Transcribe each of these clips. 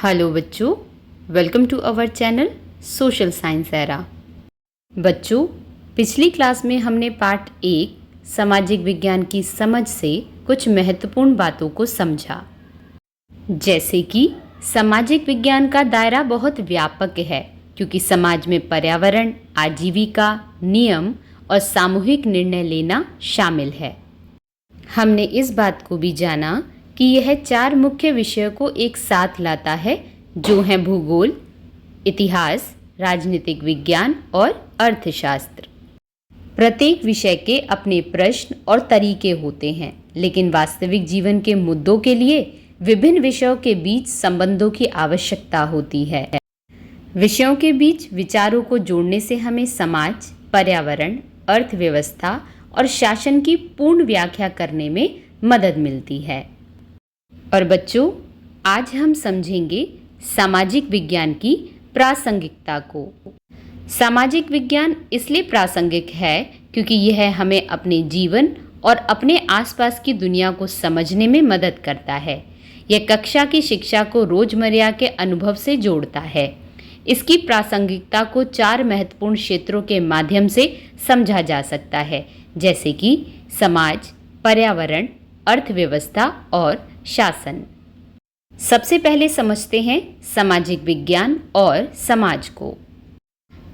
Hello बच्चों, welcome to our channel social science era. बच्चों, पिछली क्लास में हमने पार्ट 1 सामाजिक विज्ञान की समझ से कुछ महत्वपूर्ण बातों को समझा। जैसे कि सामाजिक विज्ञान का दायरा बहुत व्यापक है क्योंकि समाज में पर्यावरण, आजीविका, नियम और सामूहिक निर्णय लेना शामिल है। हमने इस बात को भी जाना कि यह 4 मुख्य विषयों को एक साथ लाता है, जो हैं भूगोल, इतिहास, राजनीतिक विज्ञान और अर्थशास्त्र। प्रत्येक विषय के अपने प्रश्न और तरीके होते हैं, लेकिन वास्तविक जीवन के मुद्दों के लिए विभिन्न विषयों के बीच संबंधों की आवश्यकता होती है। विषयों के बीच विचारों को जोड़ने से हमें समाज, पर्यावरण, अर्थव्यवस्था और शासन की पूर्ण व्याख्या करने में मदद मिलती है। और बच्चों, आज हम समझेंगे सामाजिक विज्ञान की प्रासंगिकता को। सामाजिक विज्ञान इसलिए प्रासंगिक है क्योंकि यह हमें अपने जीवन और अपने आसपास की दुनिया को समझने में मदद करता है। यह कक्षा की शिक्षा को रोजमर्रा के अनुभव से जोड़ता है। इसकी प्रासंगिकता को 4 महत्वपूर्ण क्षेत्रों के माध्यम से समझा जा सकता है, जैसे कि समाज, पर्यावरण, अर्थव्यवस्था और शासन। सबसे पहले समझते हैं सामाजिक विज्ञान और समाज को।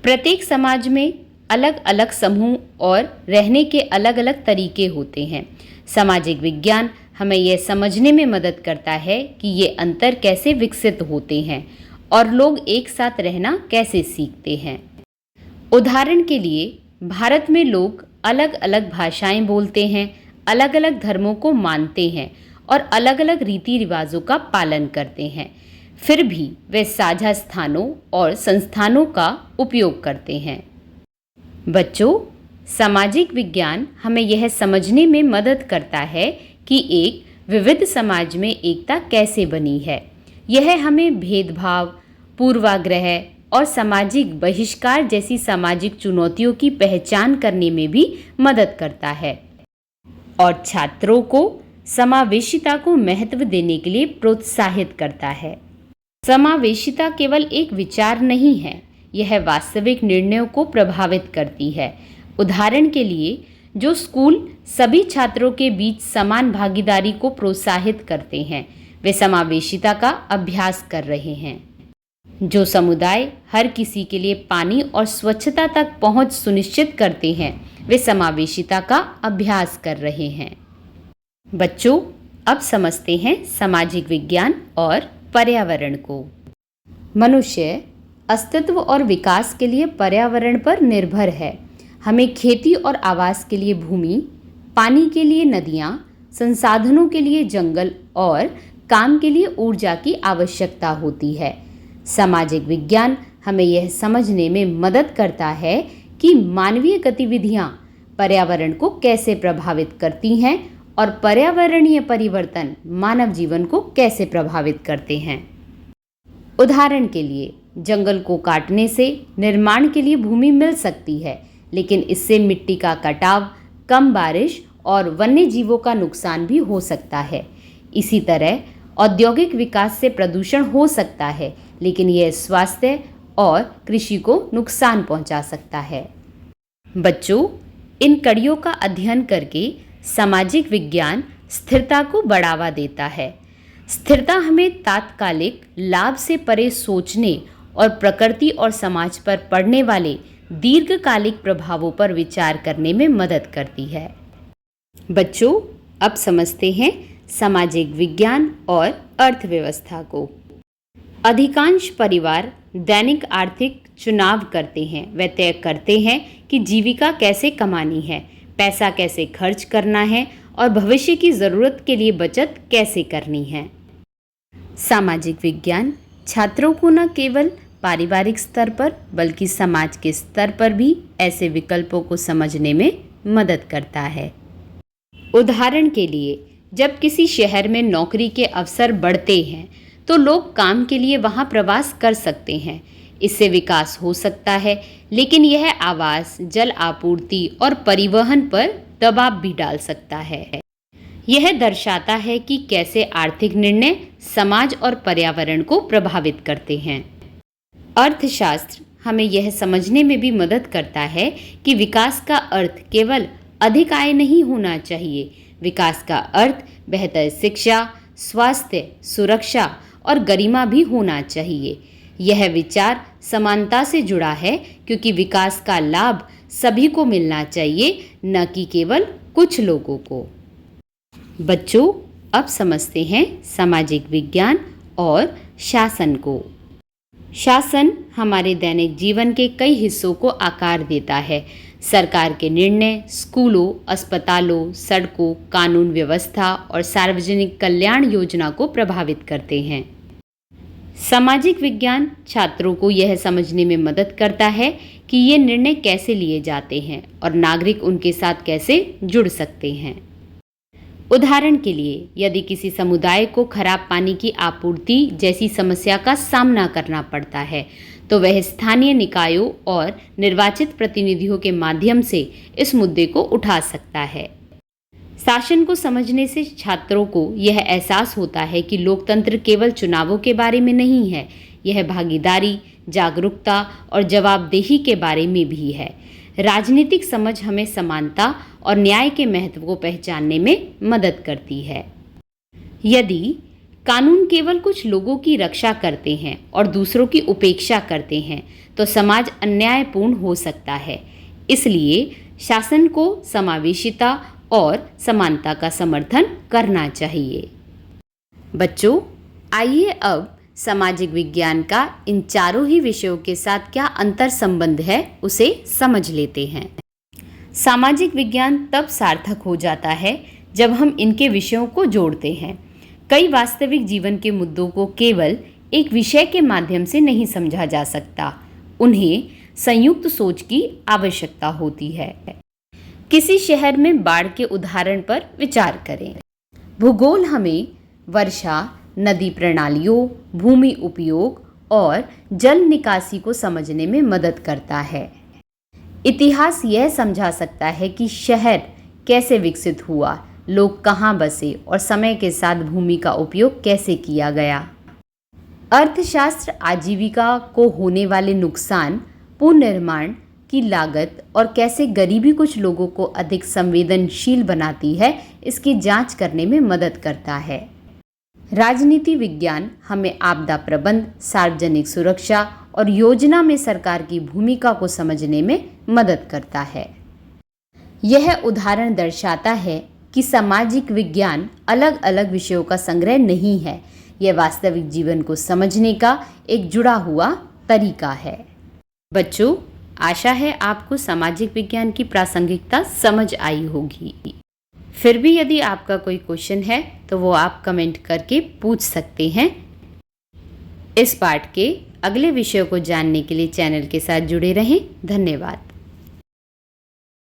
प्रत्येक समाज में अलग अलग समूह और रहने के अलग अलग तरीके होते हैं। सामाजिक विज्ञान हमें यह समझने में मदद करता है कि ये अंतर कैसे विकसित होते हैं और लोग एक साथ रहना कैसे सीखते हैं। उदाहरण के लिए, भारत में लोग अलग अलग भाषाएं बोलते हैं, अलग अलग धर्मों को मानते हैं और अलग अलग रीति रिवाजों का पालन करते हैं। फिर भी वे साझा स्थानों और संस्थानों का उपयोग करते हैं। बच्चों, सामाजिक विज्ञान हमें यह समझने में मदद करता है कि एक विविध समाज में एकता कैसे बनी है। यह हमें भेदभाव, पूर्वाग्रह और सामाजिक बहिष्कार जैसी सामाजिक चुनौतियों की पहचान करने में भी मदद करता है और छात्रों को समावेशिता को महत्व देने के लिए प्रोत्साहित करता है। समावेशिता केवल एक विचार नहीं है, यह वास्तविक निर्णयों को प्रभावित करती है। उदाहरण के लिए, जो स्कूल सभी छात्रों के बीच समान भागीदारी को प्रोत्साहित करते हैं, वे समावेशिता का अभ्यास कर रहे हैं। जो समुदाय हर किसी के लिए पानी और स्वच्छता तक पहुंच सुनिश्चित करते हैं, वे समावेशिता का अभ्यास कर रहे हैं। बच्चों, अब समझते हैं सामाजिक विज्ञान और पर्यावरण को। मनुष्य अस्तित्व और विकास के लिए पर्यावरण पर निर्भर है। हमें खेती और आवास के लिए भूमि, पानी के लिए नदियाँ, संसाधनों के लिए जंगल और काम के लिए ऊर्जा की आवश्यकता होती है। सामाजिक विज्ञान हमें यह समझने में मदद करता है कि मानवीय गतिविधियाँ पर्यावरण को कैसे प्रभावित करती हैं और पर्यावरणीय परिवर्तन मानव जीवन को कैसे प्रभावित करते हैं। उदाहरण के लिए, जंगल को काटने से निर्माण के लिए भूमि मिल सकती है, लेकिन इससे मिट्टी का कटाव, कम बारिश और वन्य जीवों का नुकसान भी हो सकता है। इसी तरह औद्योगिक विकास से प्रदूषण हो सकता है, लेकिन यह स्वास्थ्य और कृषि को नुकसान पहुंचा सकता है। बच्चों, इन कड़ियों का अध्ययन करके सामाजिक विज्ञान स्थिरता को बढ़ावा देता है। स्थिरता हमें तात्कालिक लाभ से परे सोचने और प्रकृति और समाज पर पड़ने वाले दीर्घकालिक प्रभावों पर विचार करने में मदद करती है। बच्चों, अब समझते हैं सामाजिक विज्ञान और अर्थव्यवस्था को। अधिकांश परिवार दैनिक आर्थिक चुनाव करते हैं। वे तय करते हैं कि जीविका कैसे कमानी है, पैसा कैसे खर्च करना है और भविष्य की ज़रूरत के लिए बचत कैसे करनी है। सामाजिक विज्ञान छात्रों को न केवल पारिवारिक स्तर पर बल्कि समाज के स्तर पर भी ऐसे विकल्पों को समझने में मदद करता है। उदाहरण के लिए, जब किसी शहर में नौकरी के अवसर बढ़ते हैं तो लोग काम के लिए वहां प्रवास कर सकते हैं। इससे विकास हो सकता है, लेकिन यह आवास, जल आपूर्ति और परिवहन पर दबाव भी डाल सकता है। यह दर्शाता है कि कैसे आर्थिक निर्णय समाज और पर्यावरण को प्रभावित करते हैं। अर्थशास्त्र हमें यह समझने में भी मदद करता है कि विकास का अर्थ केवल अधिक आय नहीं होना चाहिए। विकास का अर्थ बेहतर शिक्षा, स्वास्थ्य, सुरक्षा और गरिमा भी होना चाहिए। यह विचार समानता से जुड़ा है, क्योंकि विकास का लाभ सभी को मिलना चाहिए, न कि केवल कुछ लोगों को। बच्चों, अब समझते हैं सामाजिक विज्ञान और शासन को। शासन हमारे दैनिक जीवन के कई हिस्सों को आकार देता है। सरकार के निर्णय स्कूलों, अस्पतालों, सड़कों, कानून व्यवस्था और सार्वजनिक कल्याण योजना को प्रभावित करते हैं। सामाजिक विज्ञान छात्रों को यह समझने में मदद करता है कि ये निर्णय कैसे लिए जाते हैं और नागरिक उनके साथ कैसे जुड़ सकते हैं। उदाहरण के लिए, यदि किसी समुदाय को खराब पानी की आपूर्ति जैसी समस्या का सामना करना पड़ता है, तो वह स्थानीय निकायों और निर्वाचित प्रतिनिधियों के माध्यम से इस मुद्दे को उठा सकता है। शासन को समझने से छात्रों को यह एहसास होता है कि लोकतंत्र केवल चुनावों के बारे में नहीं है, यह भागीदारी, जागरूकता और जवाबदेही के बारे में भी है। राजनीतिक समझ हमें समानता और न्याय के महत्व को पहचानने में मदद करती है। यदि कानून केवल कुछ लोगों की रक्षा करते हैं और दूसरों की उपेक्षा करते हैं, तो समाज अन्यायपूर्ण हो सकता है। इसलिए शासन को समावेशिता और समानता का समर्थन करना चाहिए। बच्चों, आइए अब सामाजिक विज्ञान का इन चारों ही विषयों के साथ क्या अंतर संबंध है, उसे समझ लेते हैं। सामाजिक विज्ञान तब सार्थक हो जाता है जब हम इनके विषयों को जोड़ते हैं। कई वास्तविक जीवन के मुद्दों को केवल एक विषय के माध्यम से नहीं समझा जा सकता, उन्हें संयुक्त सोच की आवश्यकता होती है। किसी शहर में बाढ़ के उदाहरण पर विचार करें। भूगोल हमें वर्षा, नदी प्रणालियों, भूमि उपयोग और जल निकासी को समझने में मदद करता है। इतिहास यह समझा सकता है कि शहर कैसे विकसित हुआ, लोग कहाँ बसे और समय के साथ भूमि का उपयोग कैसे किया गया। अर्थशास्त्र आजीविका को होने वाले नुकसान, पुनर्निर्माण की लागत और कैसे गरीबी कुछ लोगों को अधिक संवेदनशील बनाती है, इसकी जांच करने में मदद करता है। राजनीति विज्ञान हमें आपदा प्रबंधन, सार्वजनिक सुरक्षा और योजना में सरकार की भूमिका को समझने में मदद करता है। यह उदाहरण दर्शाता है कि सामाजिक विज्ञान अलग अलग विषयों का संग्रह नहीं है, यह वास्तविक जीवन को समझने का एक जुड़ा हुआ तरीका है। बच्चों, आशा है आपको सामाजिक विज्ञान की प्रासंगिकता समझ आई होगी। फिर भी यदि आपका कोई क्वेश्चन है तो वो आप कमेंट करके पूछ सकते हैं। इस पाठ के अगले विषयों को जानने के लिए चैनल के साथ जुड़े रहें। धन्यवाद।